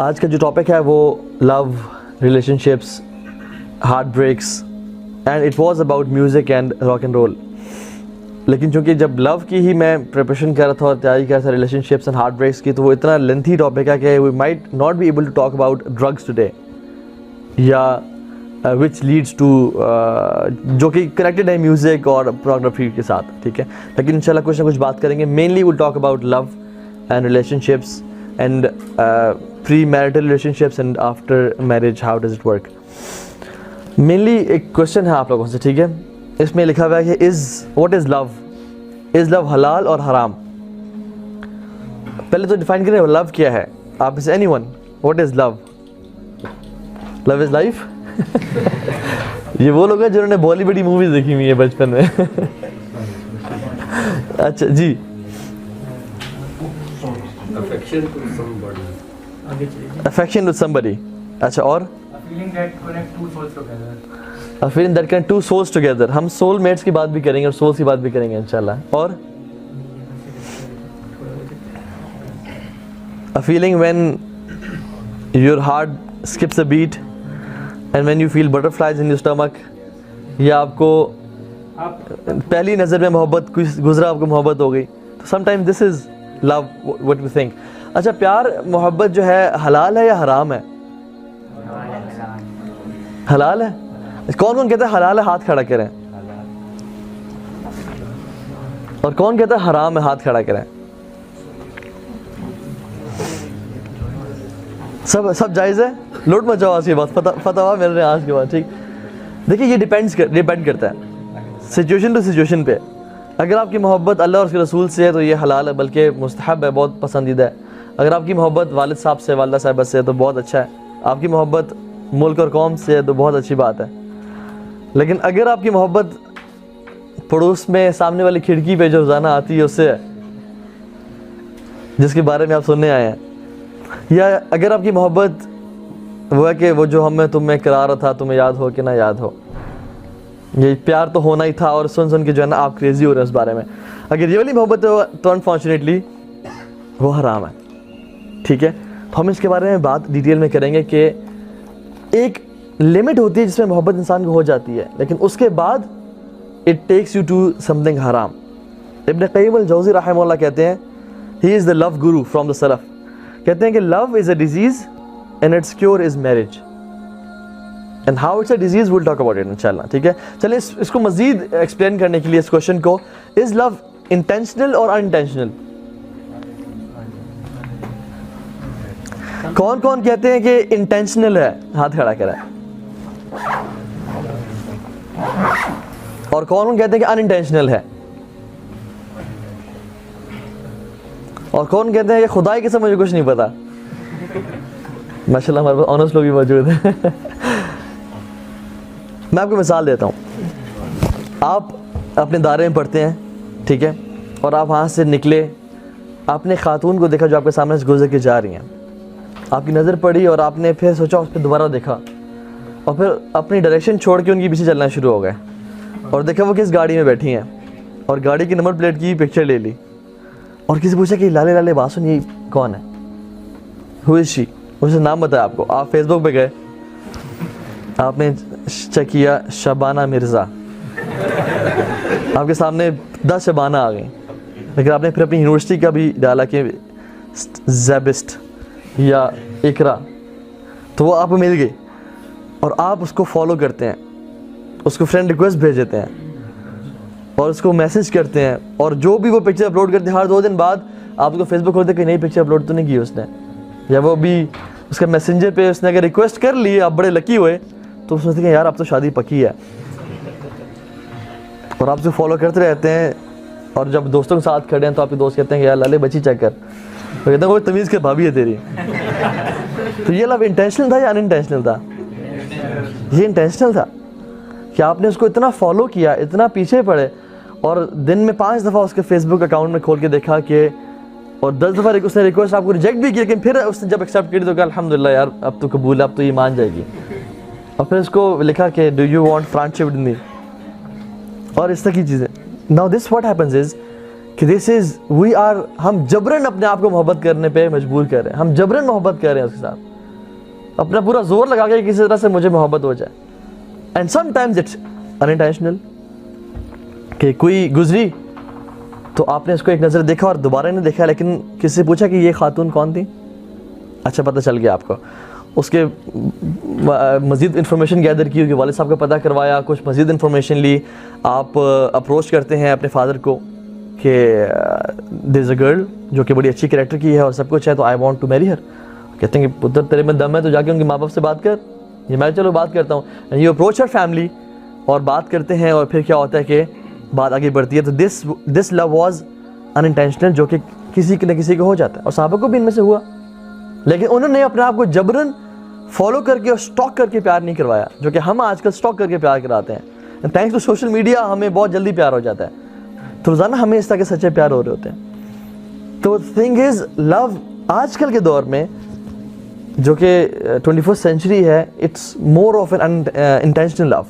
आज का जो टॉपिक है वो love, relationships, heart breaks and it was about music and rock and roll. लेकिन चूँकि जब लव की ही मैं प्रिपरेशन कर रहा था और तैयारी कर रहा था रिलेशनशिप्स एंड हार्ट ब्रेक्स की, तो वो इतना लेंथी टॉपिक है कि we might not be able to talk about drugs today या विच लीड्स टू जो कि कनेक्टेड है म्यूज़िक और पोर्नोग्राफी के साथ, ठीक है। लेकिन इंशाल्लाह कुछ ना कुछ बात करेंगे। Mainly will talk about love and relationships and pre marital relationships and after marriage, how does it work. Mainly एक क्वेश्चन है आप लोगों से, ठीक है। इसमें लिखा हुआ है कि what is love, is love हलाल और हराम। पहले तो डिफाइन करें लव क्या है। आप इस anyone, what is love? Love is life. ये वो लोग हैं जिन्होंने बॉलीवुड मूवीज देखी हुई है बचपन में। अच्छा जी, अफेक्शन टू समबडी। अच्छा, और a feeling that connect two souls together। हम सोल मेट्स की बात भी करेंगे और सोल्स की बात भी करेंगे इंशाल्लाह। और a feeling when your heart skips a beat and when you feel butterflies in your stomach। या आपको पहली नज़र में मोहब्बत गुजरा, आपको मोहब्बत हो गई, तो sometimes this is love, what we think. अच्छा, प्यार मोहब्बत जो है हलाल है या हराम है? हलाल है। कौन कौन कहता है हलाल है, हाथ खड़ा करें। और कौन कहता है हराम है, हाथ खड़ा करें। सब जायज़ है। लूट मत जाओ आज के बाद, फतवा मिल रहे हैं आज के बाद, ठीक। देखिए, ये डिपेंड करता है सिचुएशन टू सिचुएशन पे। अगर आपकी मोहब्बत अल्लाह और उसके रसूल से है तो ये हलाल है, बल्कि मुस्तहब है, बहुत पसंदीदा है। अगर आपकी मोहब्बत वालिद साहब से, वालिदा साहिबा से है तो बहुत अच्छा है। आपकी मोहब्बत मुल्क और कौम से है तो बहुत अच्छी बात है। लेकिन अगर आपकी मोहब्बत पड़ोस में सामने वाली खिड़की पे जो रोज़ाना आती है उससे है, जिसके बारे में आप सुनने आए हैं, या अगर आपकी मोहब्बत वो है कि वो जो हमें तुम्हें करा रहा था, तुम्हें याद हो कि ना याद हो, ये प्यार तो होना ही था और सुन सुन के जो है ना आप क्रेजी हो रहे हैं उस बारे में, अगर ये वाली मोहब्बत है तो अनफॉर्चुनेटली वो हराम है, ठीक है। तो हम इसके बारे में बात डिटेल में करेंगे कि एक लिमिट होती है जिसमें मोहब्बत इंसान को हो जाती है, लेकिन उसके बाद it takes you to something हराम। इब्न क़य्यिम अल-जौज़ी रहमहुल्लाह कहते हैं, he is the love guru from the सलफ। कहते हैं कि love is a disease and its cure is marriage. And how it's a disease will talk about it इंशाल्लाह, ठीक है। चलिए इसको मज़ीद एक्सप्लेन करने के लिए इस क्वेश्चन को, इज़ लव इंटेंशनल और अनइंटेंशनल? कौन कौन कहते हैं कि इंटेंशनल है, हाथ खड़ा करें। और कौन कौन कहते हैं कि अनइंटेंशनल है। और कौन कहते हैं कि खुदाई के समय मुझे कुछ नहीं पता। माशाल्लाह हमारे पास ऑनेस्ट लोग भी मौजूद हैं। मैं आपको मिसाल देता हूँ। आप अपने दायरे में पढ़ते हैं, ठीक है, और आप वहाँ से निकले, आपने खातून को देखा जो आपके सामने से गुजर के जा रही हैं, आपकी नज़र पड़ी और आपने फिर सोचा, उस पर दोबारा देखा और फिर अपनी डायरेक्शन छोड़ के उनके पीछे चलना शुरू हो गए और देखा वो किस गाड़ी में बैठी हैं और गाड़ी की नंबर प्लेट की पिक्चर ले ली और किसी पूछा कि लाले लाले बात सुन, ये कौन है, हु इज़ शी, उससे नाम बताया आपको। आप फेसबुक पे गए, आपने चेक किया शबाना मिर्ज़ा, आपके सामने 10 शबाना आ गई, लेकिन आपने फिर अपनी यूनिवर्सिटी का भी डाला कि ज़ैबिस्ट या इकरा, तो वो आप मिल गई और आप उसको फॉलो करते हैं, उसको फ्रेंड रिक्वेस्ट भेज देते हैं और उसको मैसेज करते हैं, और जो भी वो पिक्चर अपलोड करते हैं हर 2 दिन बाद आप उसको फेसबुक खोलते कि नई पिक्चर अपलोड तो नहीं की उसने, या वो भी उसका मैसेंजर पे उसने अगर रिक्वेस्ट कर ली, आप बड़े लकी हुए तो सोचते हैं यार अब तो शादी पक्की है, और आप उसको फॉलो करते रहते हैं। और जब दोस्तों के साथ खड़े हैं तो आपके दोस्त कहते हैं कि यार लाले बच्ची चेक कर, तो कहते हैं वो तमीज़ के भाभी है तेरी। तो ये लव इंटेंशनल था या अनइंटेंशनल था? ये इंटेंशनल था कि आपने उसको इतना फॉलो किया, इतना पीछे पड़े, और दिन में 5 दफ़ा उसके फेसबुक अकाउंट में खोल के देखा कि, और 10 दफ़ा उसने रिक्वेस्ट आपको रिजेक्ट भी किया, लेकिन फिर उसने जब एक्सेप्ट की तो कहा अल्हम्दुलिल्लाह यार अब तो कबूल है, अब तो ये मान जाएगी। और फिर उसको लिखा कि do you want friendship with me, और इस तरह की चीज़ें। Now this what happens is कि दिस इज़ वी आर, हम जबरन अपने आप को मोहब्बत करने पे मजबूर कर रहे हैं, हम जबरन मोहब्बत कर रहे हैं उसके साथ। अपना पूरा जोर लगा के किसी तरह से मुझे मोहब्बत हो जाए। एंड समटाइम्स इट्स अनइंटेंशनल, कि कोई गुजरी तो आपने इसको एक नज़र देखा और दोबारा नहीं देखा, लेकिन किसी से पूछा कि ये खातून कौन थी, अच्छा पता चल गया आपको। उसके मज़ीद इन्फॉर्मेशन गैदर की होगी, वालिद साहब का पता करवाया, कुछ मज़ीद इन्फॉर्मेशन ली, आप अप्रोच करते हैं अपने फादर को कि देयर इज़ अ गर्ल जो कि बड़ी अच्छी कैरेक्टर की है और सब कुछ है, तो I want to marry her. कहते हैं कि पुत्र तेरे में दम है तो जाके उनके माँ बाप से बात कर। ये मैं चलो बात करता हूँ, and you approach her family और बात करते हैं, और फिर क्या होता है कि बात आगे बढ़ती है। तो दिस लव वाज अनइंटेंशनल, जो कि किसी न किसी को हो जाता है, और सहाबा को भी इनमें से हुआ, लेकिन उन्होंने अपने आप को जबरन फॉलो करके और स्टॉक करके प्यार नहीं करवाया, जो कि हम आजकल स्टॉक करके प्यार कराते हैं। थैंक्स टू सोशल मीडिया हमें बहुत जल्दी प्यार हो जाता है, तो रोज़ाना हमें इस तरह के सच्चे प्यार हो रहे होते हैं। तो थिंग इज़ लव आजकल के दौर में जो कि 21st सेंचुरी है, it's more of an intentional love,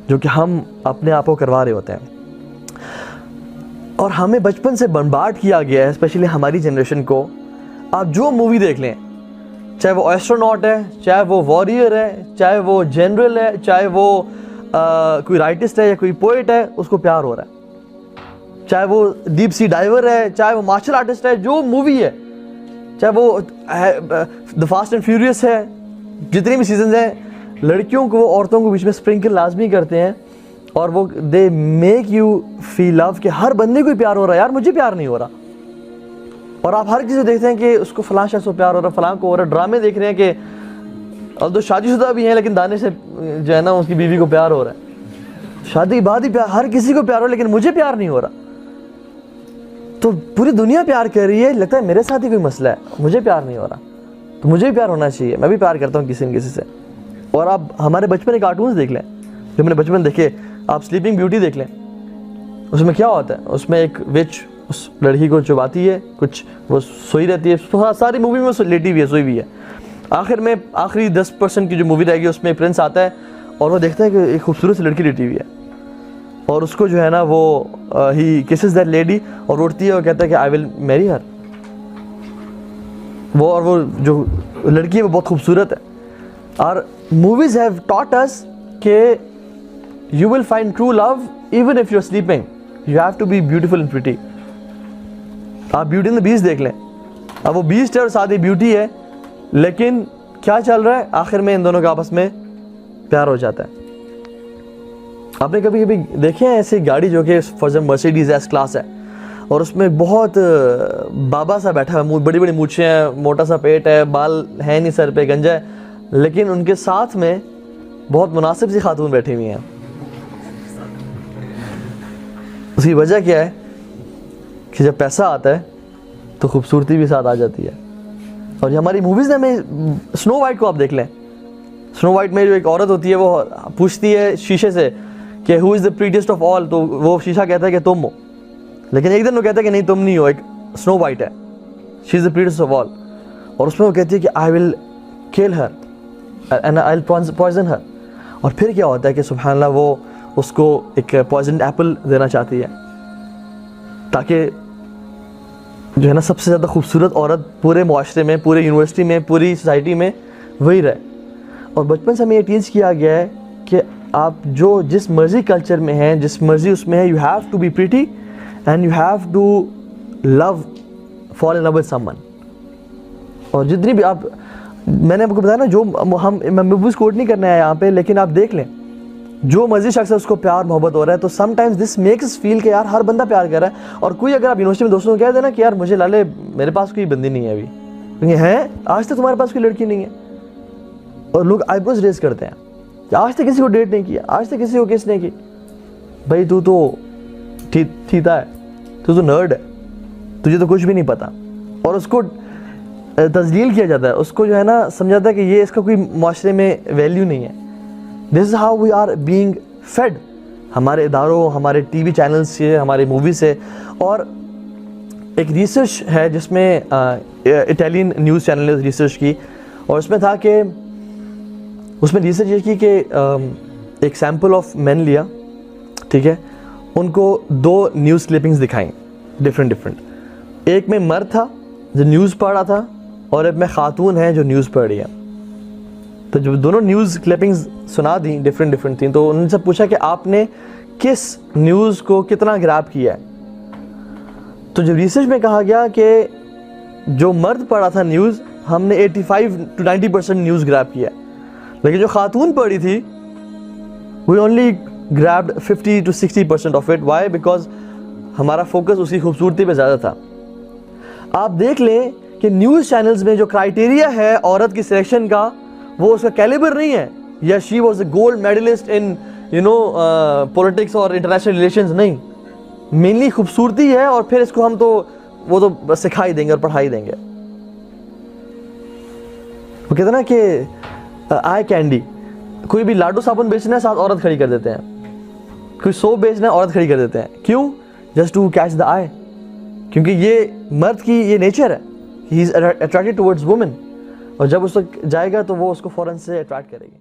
जो कि हम अपने आप को करवा रहे होते हैं। और हमें बचपन से बम्बार्ड किया गया है, स्पेशली हमारी जनरेशन को। आप जो मूवी देख लें, चाहे वो एस्ट्रोनॉट है, चाहे वो वॉरियर है, चाहे वो जनरल है, चाहे वो कोई राइटिस्ट है या कोई पोइट है, उसको प्यार हो रहा है। चाहे वो डीप सी डाइवर है, चाहे वो मार्शल आर्टिस्ट है, जो मूवी है, चाहे वो द फास्ट एंड फ्यूरियस है, जितने भी सीजन हैं, लड़कियों को औरतों को बीच में स्प्रिंकल लाजमी करते हैं, और वो they make you feel love कि हर बंदे को प्यार हो रहा है, यार मुझे प्यार नहीं हो रहा। और आप हर किसी को देखते हैं कि उसको फलां शख्स को प्यार हो रहा है, फलां को हो रहा है। ड्रामे देख रहे हैं कि अब तो शादीशुदा भी हैं, लेकिन दानिश से जो है ना उसकी बीवी को प्यार हो रहा है। शादी के बाद ही प्यार, हर किसी को प्यार हो, लेकिन मुझे प्यार नहीं हो रहा। तो पूरी दुनिया प्यार कर रही है, लगता है मेरे साथ ही कोई मसला है, मुझे प्यार नहीं हो रहा। तो मुझे भी प्यार होना चाहिए, मैं भी प्यार करता हूँ किसी न किसी से। और आप हमारे बचपन के कार्टून्स देख लें, जो मैंने बचपन देखे, आप स्लीपिंग ब्यूटी देख लें, उसमें क्या होता है, उसमें एक विच उस लड़की को चुबाती है, कुछ वो सोई रहती है, सारी मूवी में वो लेटी हुई है, सोई हुई है। आखिर में आखिरी 10% की जो मूवी रहेगी उसमें एक प्रिंस आता है और वो देखता है कि एक खूबसूरत सी लड़की लेटी हुई है, और उसको जो है ना वो ही किसेस दैट लेडी और उठती है और कहता है कि आई विल मैरी हर। और वो जो लड़की है वो बहुत खूबसूरत है। और मूवीज हैव टॉट अस के you will find true love even if you're sleeping. You have to be beautiful and pretty. आप ब्यूटी एंड द बीस्ट देख लें, अब वो बीस्ट है और साथ ही ब्यूटी है, लेकिन क्या चल रहा है, आखिर में इन दोनों का आपस में प्यार हो जाता है। आपने कभी कभी देखे हैं ऐसी गाड़ी जो कि for example Mercedes S class है, और उसमें बहुत बाबा सा बैठा है, बड़ी बड़ी मूछें हैं, मोटा सा पेट है, बाल है नहीं सर पे, गंजा है, लेकिन उनके साथ में बहुत मुनासिब सी खातून बैठी हुई हैं। उसकी वजह क्या है कि जब पैसा आता है तो खूबसूरती भी साथ आ जाती है। और ये हमारी मूवीज़ में, स्नो वाइट को आप देख लें, स्नो वाइट में जो एक औरत होती है वो पूछती है शीशे से कि who is the prettiest of all, तो वो शीशा कहता है कि तुम हो, लेकिन एक दिन वो कहता है कि नहीं तुम नहीं हो, एक स्नो वाइट है, she is the prettiest of all. और उसमें वो कहती है कि I will kill her and I will poison her. और फिर क्या होता है कि सुभान अल्लाह वो उसको एक पॉइजन एप्पल देना चाहती है, ताकि जो है ना सबसे ज़्यादा खूबसूरत औरत पूरे मुआशरे में, पूरे यूनिवर्सिटी में, पूरी सोसाइटी में वही रहे। और बचपन से हमें ये टीच किया गया है कि आप जो जिस मर्जी कल्चर में हैं, जिस मर्जी उसमें है, you have to be pretty and you have to love, fall in love with someone. और जितनी भी आप, मैंने आपको बताया ना, जो हम मूवीज़ कोट नहीं करना है यहाँ पे, लेकिन आप देख लें जो मर्जी शख्स है उसको प्यार मोहब्बत हो रहा है, तो sometimes this makes us feel कि यार हर बंदा प्यार कर रहा है। और कोई अगर आप यूनिवर्सिटी में दोस्तों को कह देना कि यार मुझे लाले मेरे पास कोई बंदी नहीं है अभी, क्योंकि है आज तक तुम्हारे पास कोई लड़की नहीं है, और लोग आईब्रोज रेज करते हैं, आज तक किसी को डेट नहीं किया, आज तक किसी को किस नहीं की। भाई तू तो ठीता है, तू तो नर्ड है, तुझे तो कुछ भी नहीं पता। और उसको तजलील किया जाता है, उसको जो है ना समझाता है कि ये इसका कोई माशरे में वैल्यू नहीं है। This is how we are being fed, हमारे इदारों, हमारे टीवी चैनल्स से, हमारे मूवी से। और एक रिसर्च है जिसमें इटालियन न्यूज़ चैनल ने रिसर्च की, और उसमें था कि उसमें रिसर्च ये की कि एक सैम्पल ऑफ मैन लिया, ठीक है, उनको 2 न्यूज़ क्लिपिंग्स दिखाई डिफरेंट। एक में मर्द था जो न्यूज़ पढ़ रहा था, और एक में खातून है जो न्यूज़ पढ़ रही है। तो जब दोनों न्यूज़ क्लिपिंग्स सुना दी डिफरेंट थी, तो उनसे पूछा कि आपने किस न्यूज़ को कितना ग्रैब किया है। तो जब रिसर्च में कहा गया कि जो मर्द पढ़ा था न्यूज़, हमने 85 to 90% न्यूज़ ग्रैब किया, लेकिन जो खातून पढ़ी थी we only grabbed 50 to 60% of it. Why? Because हमारा फोकस उसकी खूबसूरती पे ज़्यादा था। आप देख लें कि न्यूज़ चैनल्स में जो क्राइटेरिया है औरत की सिलेक्शन का, वो उसका कैलिबर नहीं है, या she was a gold medalist in politics और इंटरनेशनल रिलेशंस, नहीं, मेनली खूबसूरती है, और फिर इसको हम तो वो तो बस सिखाई देंगे और पढ़ाई देंगे। वो कहते ना कि आई कैंडी, कोई भी लाडू साबुन बेचना है, साथ औरत खड़ी कर देते हैं, कोई सोप बेचना है, औरत खड़ी कर देते हैं। क्यों? जस्ट टू कैच द आई, क्योंकि ये मर्द की ये नेचर है, he is attracted towards women, और जब उस तक जाएगा तो वो उसको फौरन से अट्रैक्ट करेगी।